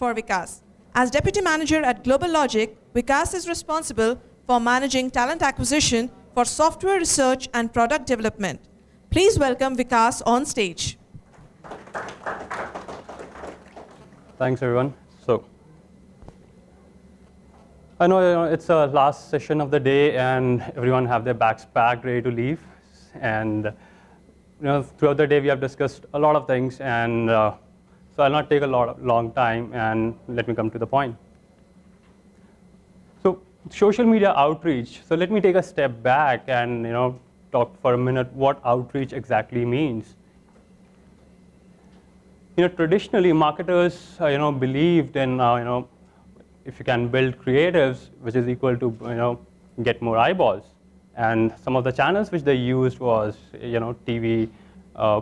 for Vikas. As Deputy Manager at Global Logic, Vikas is responsible for managing talent acquisition for software research and product development. Please welcome Vikas on stage. Thanks, everyone. So, I know it's the last session of the day, and everyone have their bags packed, ready to leave. And throughout the day, we have discussed a lot of things, and so I'll not take a long time, and let me come to the point. So, social media outreach. So let me take a step back and talk for a minute what outreach exactly means. Traditionally, marketers believed in if you can build creatives, which is equal to get more eyeballs. And some of the channels which they used was TV,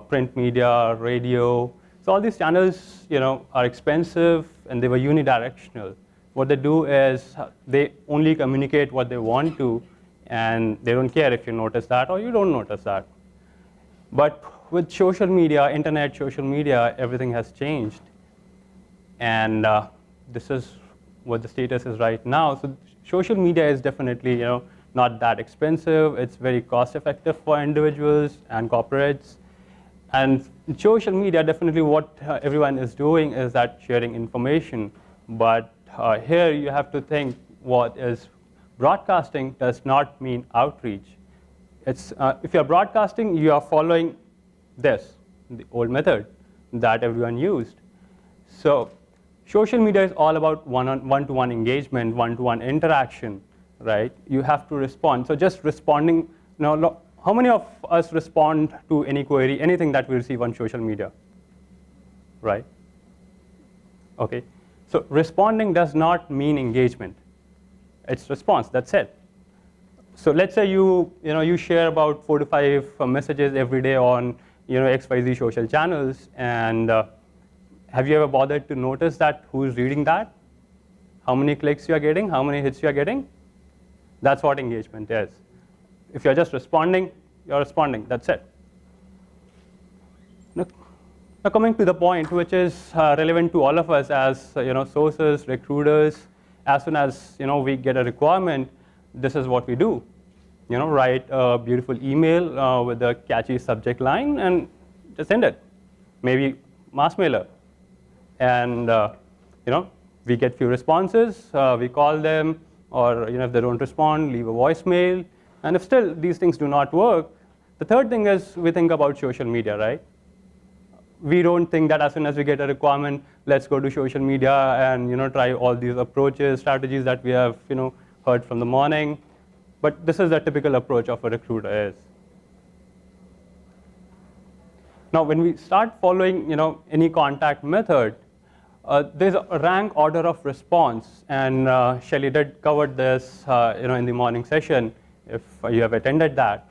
print media, radio. So all these channels are expensive, and they were unidirectional. What they do is they only communicate what they want to, and they don't care if you notice that or you don't notice that. But with social media, internet, social media, everything has changed. And this is what the status is right now. So social media is definitely not that expensive. It's very cost effective for individuals and corporates. And social media, definitely what everyone is doing is that sharing information. But here you have to think what is broadcasting does not mean outreach. It's, if you're broadcasting, you are following this, the old method that everyone used. So social media is all about one-to-one engagement, one-to-one interaction, right? You have to respond. So just responding, how many of us respond to any query, anything that we receive on social media, right? Okay, so responding does not mean engagement. It's response, that's it. So let's say you share about 4 to 5 messages every day on XYZ social channels, and have you ever bothered to notice that who's reading that? How many clicks you are getting? How many hits you are getting? That's what engagement is. If you're just responding, you're responding. That's it. Now coming to the point, which is relevant to all of us as sources, recruiters. As soon as we get a requirement, this is what we do. Write a beautiful email with a catchy subject line and just send it. Maybe mass mailer. And we get few responses. We call them, or if they don't respond, leave a voicemail. And if still these things do not work, the third thing is we think about social media, right? We don't think that as soon as we get a requirement, let's go to social media and try all these approaches, strategies that we have heard from the morning. But this is the typical approach of a recruiter is. Now, when we start following any contact method, there's a rank order of response, and Shelley did cover this in the morning session, if you have attended that.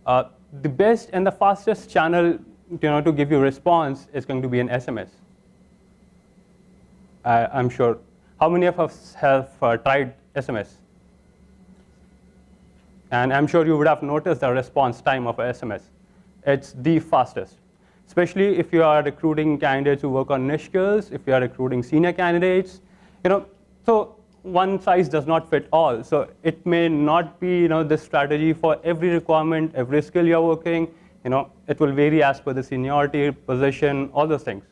The best and the fastest channel to give you response is going to be an SMS. I'm sure. How many of us have tried SMS? And I'm sure you would have noticed the response time of a SMS. It's the fastest, especially if you are recruiting candidates who work on niche skills, if you are recruiting senior candidates. So one size does not fit all. So it may not be this strategy for every requirement, every skill you're working. It will vary as per the seniority, position, all those things.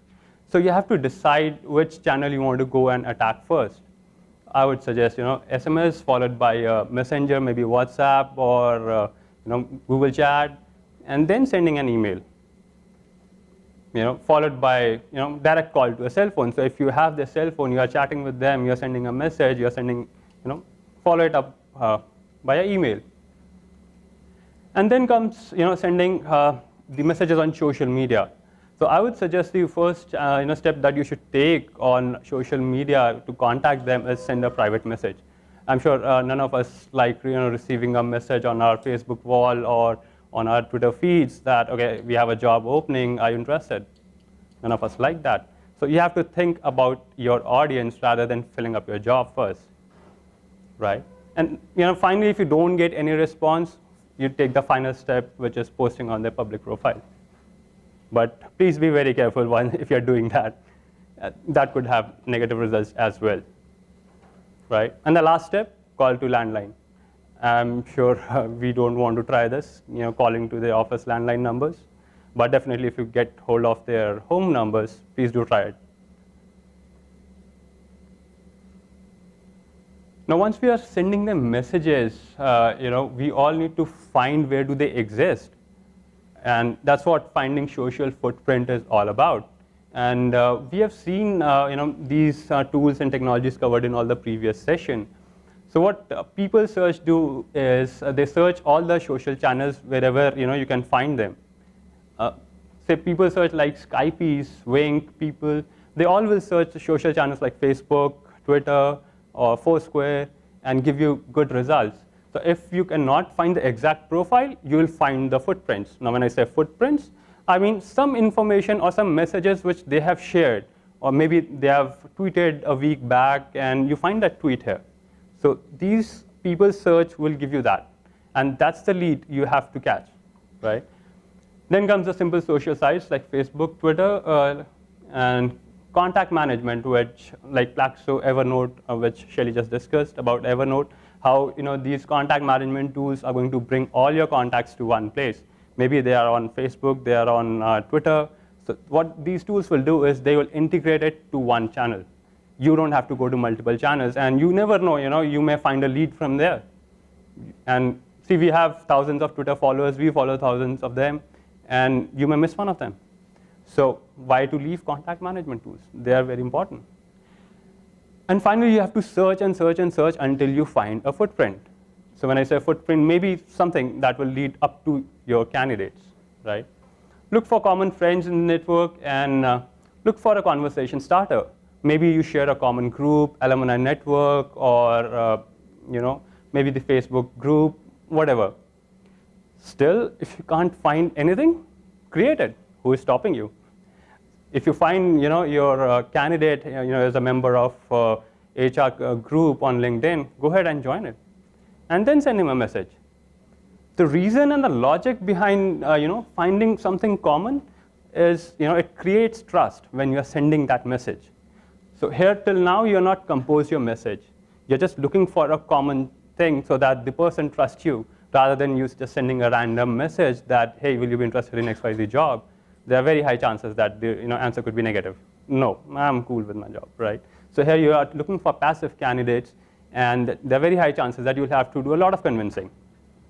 So you have to decide which channel you want to go and attack first. I would suggest SMS followed by Messenger, maybe WhatsApp or Google Chat, and then sending an email. Followed by direct call to a cell phone. So if you have their cell phone, you are chatting with them, you're sending a message, you're sending follow it up via email. And then comes sending the messages on social media. So I would suggest the first step that you should take on social media to contact them is send a private message. I'm sure none of us like receiving a message on our Facebook wall or on our Twitter feeds that, okay, we have a job opening, are you interested? None of us like that. So you have to think about your audience rather than filling up your job first, right? And finally, if you don't get any response, you take the final step, which is posting on their public profile. But please be very careful if you're doing that. that could have negative results as well, right? And the last step, call to landline. I'm sure we don't want to try this, calling to the office landline numbers, but definitely if you get hold of their home numbers, please do try it. Now, once we are sending them messages, we all need to find where do they exist. And that's what finding social footprint is all about. And we have seen these tools and technologies covered in all the previous session. So what people search do is they search all the social channels wherever you can find them. Say people search like Skype's, Wink, people, they all will search the social channels like Facebook, Twitter, or Foursquare, and give you good results. So if you cannot find the exact profile, you will find the footprints. Now when I say footprints, I mean some information or some messages which they have shared, or maybe they have tweeted a week back and you find that tweet here. So these people search will give you that. And that's the lead you have to catch, right? Then comes the simple social sites like Facebook, Twitter, and contact management, which like Plaxo, Evernote, which Shelly just discussed about Evernote, how these contact management tools are going to bring all your contacts to one place. Maybe they are on Facebook, they are on Twitter. So what these tools will do is they will integrate it to one channel. You don't have to go to multiple channels, and you never know, you may find a lead from there. And see, we have thousands of Twitter followers, we follow thousands of them, and you may miss one of them. So why to leave contact management tools? They are very important. And finally, you have to search and search and search until you find a footprint. So when I say footprint, maybe something that will lead up to your candidates, right? Look for common friends in the network and look for a conversation starter. Maybe you share a common group, alumni network, or maybe the Facebook group, whatever. Still, if you can't find anything, create it. Who is stopping you? If you find your candidate is a member of HR group on LinkedIn, go ahead and join it, and then send him a message. The reason and the logic behind finding something common is it creates trust when you are sending that message. So here till now you're not composed your message. You're just looking for a common thing so that the person trusts you, rather than you just sending a random message that, hey, will you be interested in XYZ job? There are very high chances that the answer could be negative. No, I'm cool with my job, right? So here you are looking for passive candidates, and there are very high chances that you'll have to do a lot of convincing.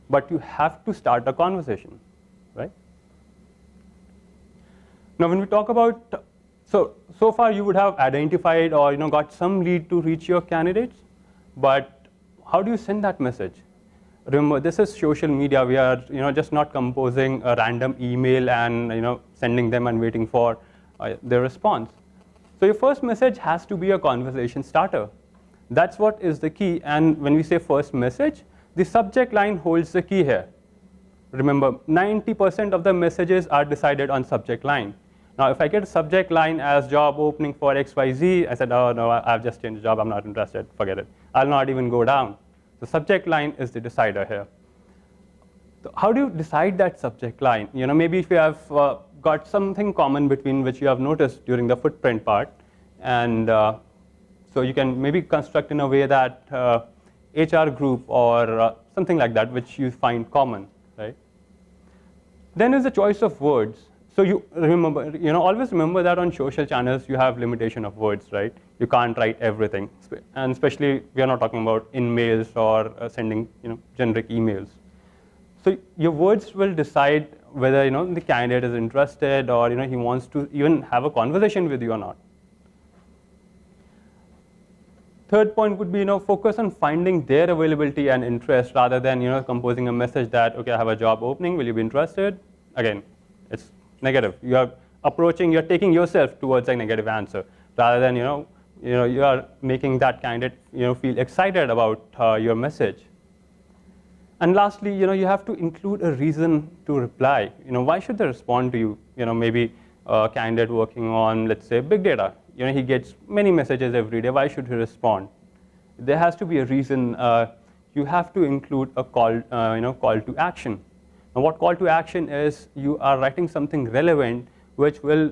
But you have to start a conversation, right? Now when we talk about, so far you would have identified or got some lead to reach your candidates, but how do you send that message? Remember, this is social media. We are just not composing a random email and sending them and waiting for their response. So your first message has to be a conversation starter. That's what is the key. And when we say first message, the subject line holds the key here. Remember, 90% of the messages are decided on subject line. Now, if I get a subject line as job opening for XYZ, I said, oh no, I've just changed job, I'm not interested, forget it. I'll not even go down. The subject line is the decider here. So how do you decide that subject line? Maybe if you have got something common between which you have noticed during the footprint part, and so you can maybe construct in a way that HR group or something like that, which you find common, right? Then is the choice of words. So you remember, always remember that on social channels you have limitation of words, right? You can't write everything, and especially we are not talking about in mails or sending, generic emails. So your words will decide whether the candidate is interested or he wants to even have a conversation with you or not. Third point would be focus on finding their availability and interest rather than composing a message that, okay, I have a job opening, will you be interested? Again, it's negative. You're taking yourself towards a negative answer rather than you are making that candidate feel excited about your message. And lastly, you have to include a reason to reply. Why should they respond to you? Maybe a candidate working on, let's say, big data. He gets many messages every day. Why should he respond? There has to be a reason. You have to include a call to action. Now, what call to action is? You are writing something relevant, which will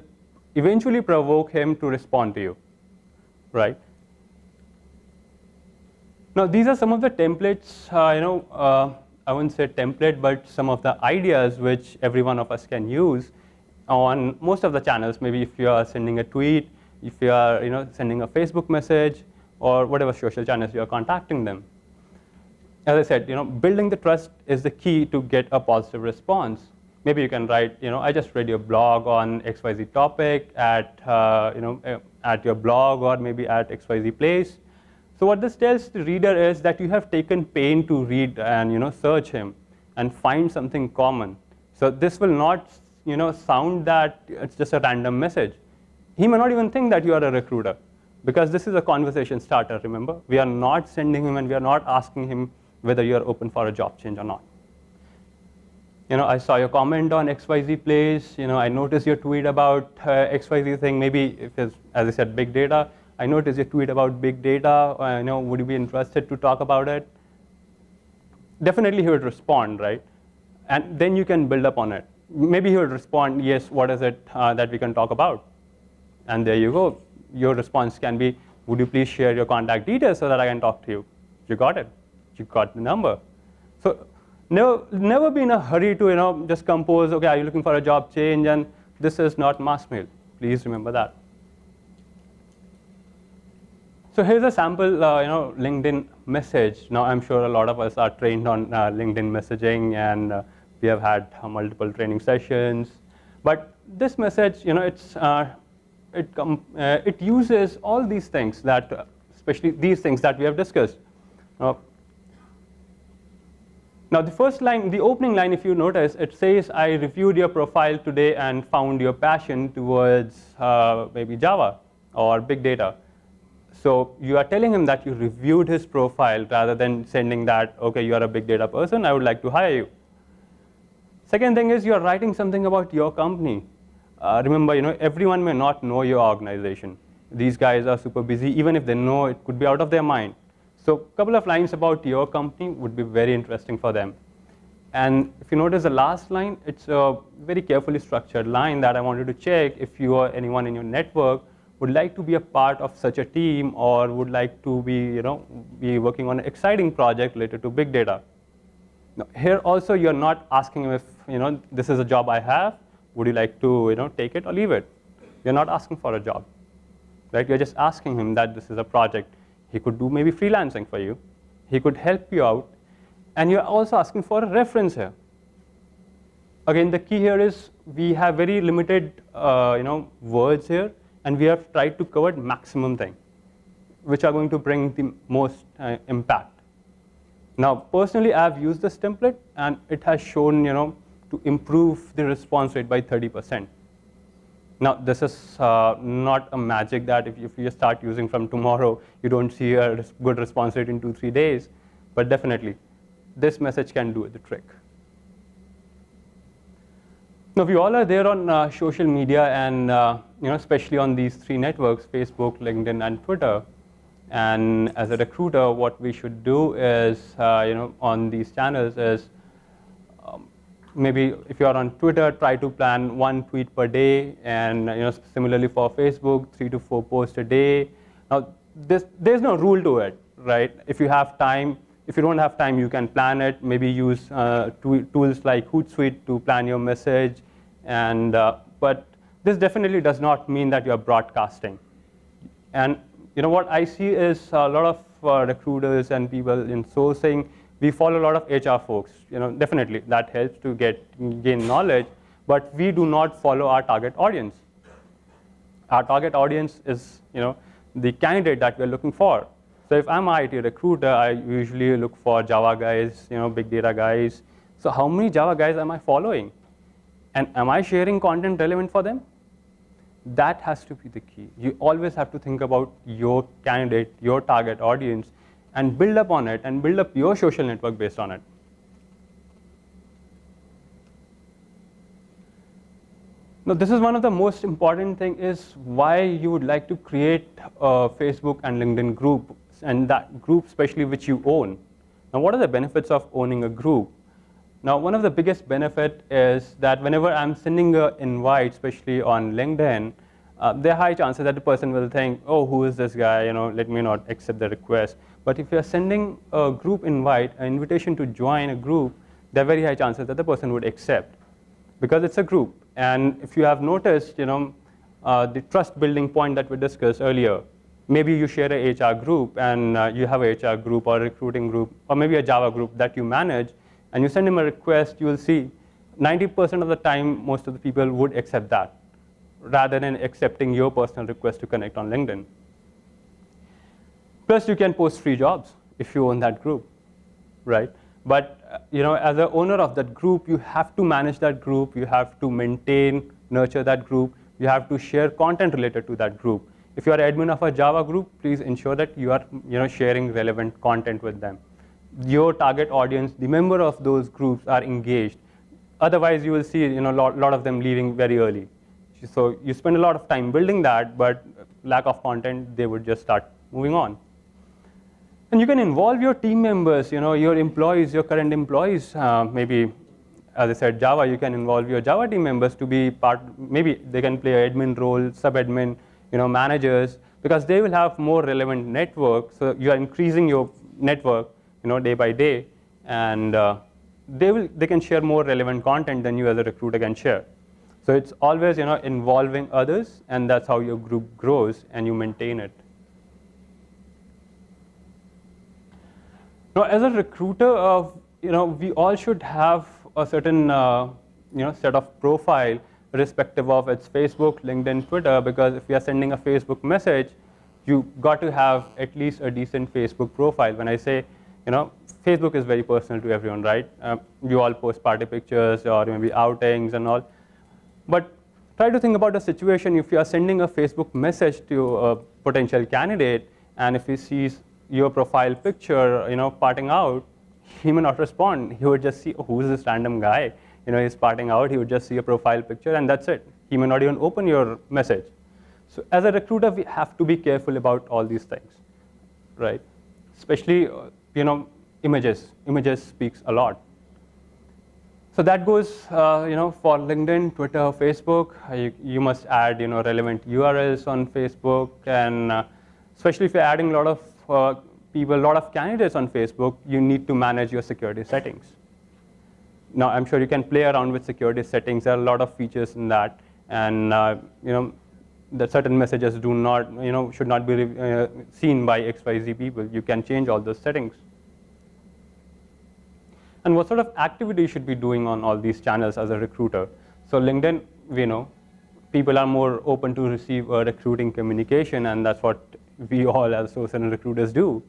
eventually provoke him to respond to you, right? Now, these are some of the templates, I wouldn't say template, but some of the ideas which every one of us can use on most of the channels. Maybe if you are sending a tweet, if you are sending a Facebook message, or whatever social channels you are contacting them. As I said, building the trust is the key to get a positive response. Maybe you can write, I just read your blog on XYZ topic at your blog, or maybe at XYZ place. So what this tells the reader is that you have taken pain to read and search him and find something common. So this will not sound that it's just a random message. He may not even think that you are a recruiter, because this is a conversation starter, remember? We are not sending him and we are not asking him whether you are open for a job change or not. I saw your comment on XYZ place. I noticed your tweet about XYZ thing. Maybe if it's, as I said, big data. I noticed your tweet about big data. Would you be interested to talk about it? Definitely he would respond, right? And then you can build up on it. Maybe he would respond, yes, what is it that we can talk about? And there you go. Your response can be, would you please share your contact details so that I can talk to you? You got it. You got the number. So never be in a hurry to just compose, okay, are you looking for a job change? And this is not mass mail. Please remember that. So here's a sample LinkedIn message. Now I'm sure a lot of us are trained on LinkedIn messaging, and we have had multiple training sessions. But this message, it uses all these things that, especially these things that we have discussed. Now the first line, the opening line, if you notice, it says, I reviewed your profile today and found your passion towards maybe Java or big data. So you are telling him that you reviewed his profile rather than sending that, okay, you are a big data person, I would like to hire you. Second thing is you're writing something about your company. Remember, everyone may not know your organization. These guys are super busy. Even if they know, it could be out of their mind. So a couple of lines about your company would be very interesting for them. And if you notice the last line, it's a very carefully structured line that I wanted to check if you or anyone in your network would like to be a part of such a team, or would like to be working on an exciting project related to big data. Now, here also you're not asking him if this is a job I have, would you like to take it or leave it? You're not asking for a job, right? You're just asking him that this is a project. He could do maybe freelancing for you. He could help you out. And you're also asking for a reference here. Again, the key here is we have very limited words here, and we have tried to cover maximum thing, which are going to bring the most impact. Now, personally, I've used this template, and it has shown to improve the response rate by 30%. Now, this is not a magic that if you start using from tomorrow, you don't see a good response rate in 2-3 days. But definitely, this message can do the trick. Now, we all are there on social media, and especially on these 3 networks, Facebook, LinkedIn, and Twitter. And as a recruiter, what we should do is, on these channels is, maybe if you are on Twitter, try to plan 1 tweet per day, and similarly for Facebook, 3 to 4 posts a day. Now, there's no rule to it, right? If you have time, if you don't have time, you can plan it. Maybe use tools like Hootsuite to plan your message, and but this definitely does not mean that you are broadcasting. And what I see is a lot of recruiters and people in sourcing. We follow a lot of HR folks. Definitely that helps to gain knowledge, but we do not follow our target audience. Our target audience is the candidate that we're looking for. So if I'm an IT recruiter, I usually look for Java guys, big data guys. So how many Java guys am I following? And am I sharing content relevant for them? That has to be the key. You always have to think about your candidate, your target audience, and build up on it, and build up your social network based on it. Now, this is one of the most important thing is why you would like to create a Facebook and LinkedIn group, and that group especially which you own. Now, what are the benefits of owning a group? Now, one of the biggest benefit is that whenever I'm sending an invite, especially on LinkedIn, there are high chances that the person will think, oh, who is this guy? Let me not accept the request. But if you're sending a group invite, an invitation to join a group, there are very high chances that the person would accept, because it's a group. And if you have noticed, the trust building point that we discussed earlier, maybe you share a HR group, and you have a HR group or a recruiting group, or maybe a Java group that you manage, and you send him a request, you will see 90% of the time, most of the people would accept that, rather than accepting your personal request to connect on LinkedIn. Plus, you can post free jobs if you own that group, right? But as an owner of that group, you have to manage that group, you have to maintain, nurture that group, you have to share content related to that group. If you are admin of a Java group, please ensure that you are sharing relevant content with them. Your target audience, the member of those groups, are engaged. Otherwise, you will see lot of them leaving very early. So you spend a lot of time building that, but lack of content, they would just start moving on. And you can involve your team members, your employees, your current employees. Maybe, as I said, Java, you can involve your Java team members to be part. Maybe they can play an admin role, sub-admin, managers, because they will have more relevant network. So you are increasing your network, day by day, and they can share more relevant content than you as a recruiter can share. So it's always involving others, and that's how your group grows and you maintain it. Now, as a recruiter, we all should have a certain set of profile, irrespective of its Facebook, LinkedIn, Twitter, because if you are sending a Facebook message, you got to have at least a decent Facebook profile. When I say, Facebook is very personal to everyone, right? You all post party pictures or maybe outings and all. But try to think about a situation if you are sending a Facebook message to a potential candidate, and if he sees your profile picture, parting out, he may not respond. He would just see, oh, who's this random guy? He's parting out. He would just see a profile picture, and that's it. He may not even open your message. So as a recruiter, we have to be careful about all these things, right? Especially, images. Images speaks a lot. So that goes, for LinkedIn, Twitter, Facebook. You must add, relevant URLs on Facebook, and especially if you're adding a lot of people, a lot of candidates on Facebook, you need to manage your security settings. Now, I'm sure you can play around with security settings. There are a lot of features in that, and that certain messages do not, should not be seen by XYZ people. You can change all those settings. And what sort of activity you should be doing on all these channels as a recruiter? So LinkedIn, we know, people are more open to receive recruiting communication, and that's what we all as social recruiters do.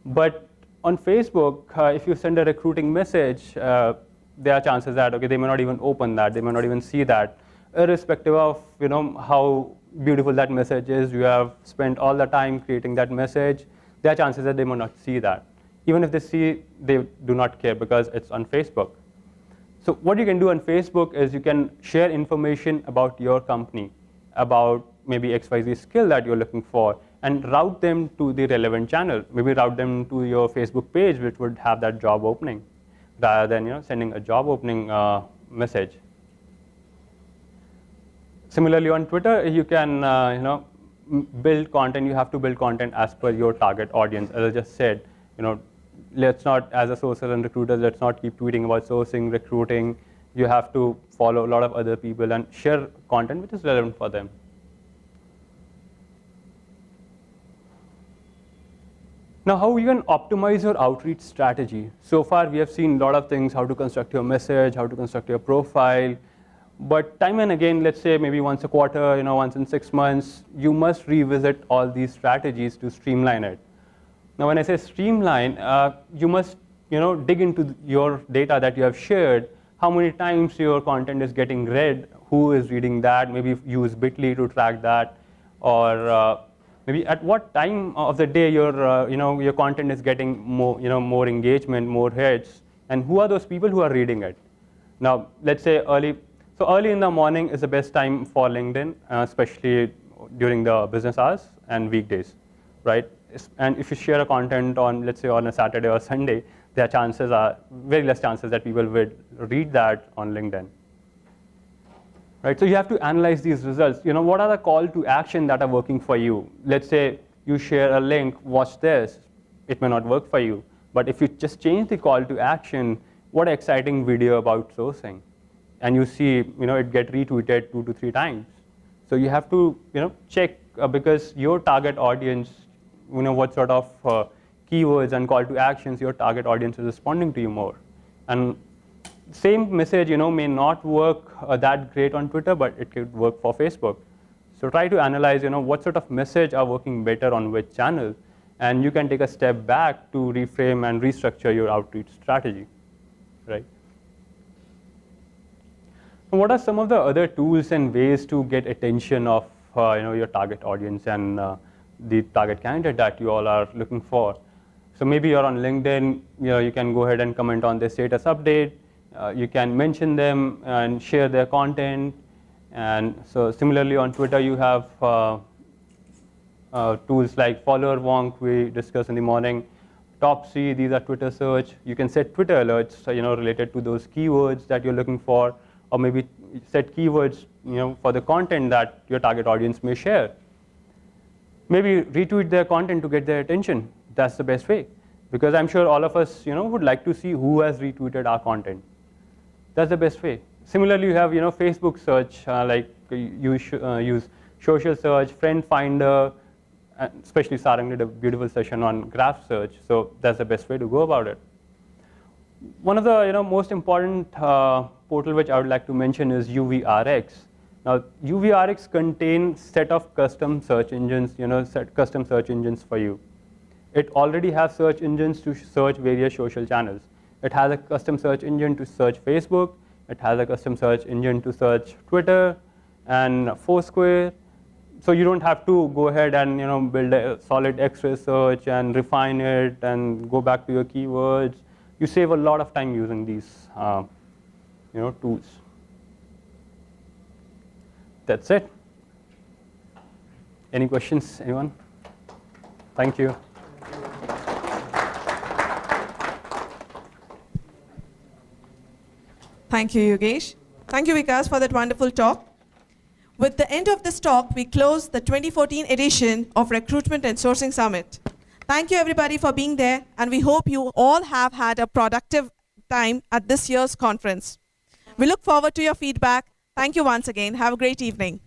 But on Facebook, if you send a recruiting message, there are chances that, okay, they may not even open that, they may not even see that. Irrespective of, how beautiful that message is, you have spent all the time creating that message, there are chances that they may not see that. Even if they see, they do not care because it's on Facebook. So what you can do on Facebook is you can share information about your company, about maybe XYZ skill that you're looking for, and route them to the relevant channel. Maybe route them to your Facebook page, which would have that job opening, rather than sending a job opening message. Similarly, on Twitter, you can build content. You have to build content as per your target audience. As I just said, let's not, as a social and recruiters, let's not keep tweeting about sourcing, recruiting. You have to follow a lot of other people and share content which is relevant for them. Now, how you can optimize your outreach strategy. So far, we have seen a lot of things, how to construct your message, how to construct your profile. But time and again, let's say maybe once a quarter, once in 6 months, you must revisit all these strategies to streamline it. Now, when I say streamline, you must dig into your data that you have shared, how many times your content is getting read, who is reading that, maybe use Bitly to track that, or maybe at what time of the day your content is getting more engagement, more hits, and who are those people who are reading it. Now, let's say early in the morning is the best time for LinkedIn, especially during the business hours and weekdays, right? And if you share a content on, let's say, on a Saturday or Sunday, there are very less chances that people would read that on LinkedIn, right? So you have to analyze these results. What are the call to action that are working for you? Let's say you share a link, watch this. It may not work for you. But if you just change the call to action, what an exciting video about sourcing. And you see, it get retweeted 2 to 3 times. So you have to, check because your target audience, what sort of keywords and call to actions your target audience is responding to you more. And same message, may not work that great on Twitter, but it could work for Facebook. So try to analyze, what sort of message are working better on which channel, and you can take a step back to reframe and restructure your outreach strategy, right? What are some of the other tools and ways to get attention of your target audience and the target candidate that you all are looking for? So maybe you're on LinkedIn, you can go ahead and comment on their status update. You can mention them and share their content. And so similarly on Twitter, you have tools like follower wonk we discussed in the morning. Top C, these are Twitter search. You can set Twitter alerts, related to those keywords that you're looking for, or maybe set keywords, for the content that your target audience may share. Maybe retweet their content to get their attention. That's the best way, because I'm sure all of us, would like to see who has retweeted our content. That's the best way. Similarly, you have, Facebook search, like you use social search, friend finder, especially Sarang did a beautiful session on graph search. So that's the best way to go about it. One of the most important portal which I would like to mention is UVRX. Now, UVRX contains set of custom search engines, custom search engines for you. It already has search engines to search various social channels. It has a custom search engine to search Facebook. It has a custom search engine to search Twitter and Foursquare. So you don't have to go ahead and build a solid X-ray search and refine it and go back to your keywords. You save a lot of time using these tools. That's it. Any questions, anyone? Thank you. Thank you, Yogesh. Thank you, Vikas, for that wonderful talk. With the end of this talk, we close the 2014 edition of Recruitment and Sourcing Summit. Thank you, everybody, for being there, and we hope you all have had a productive time at this year's conference. We look forward to your feedback. Thank you once again. Have a great evening.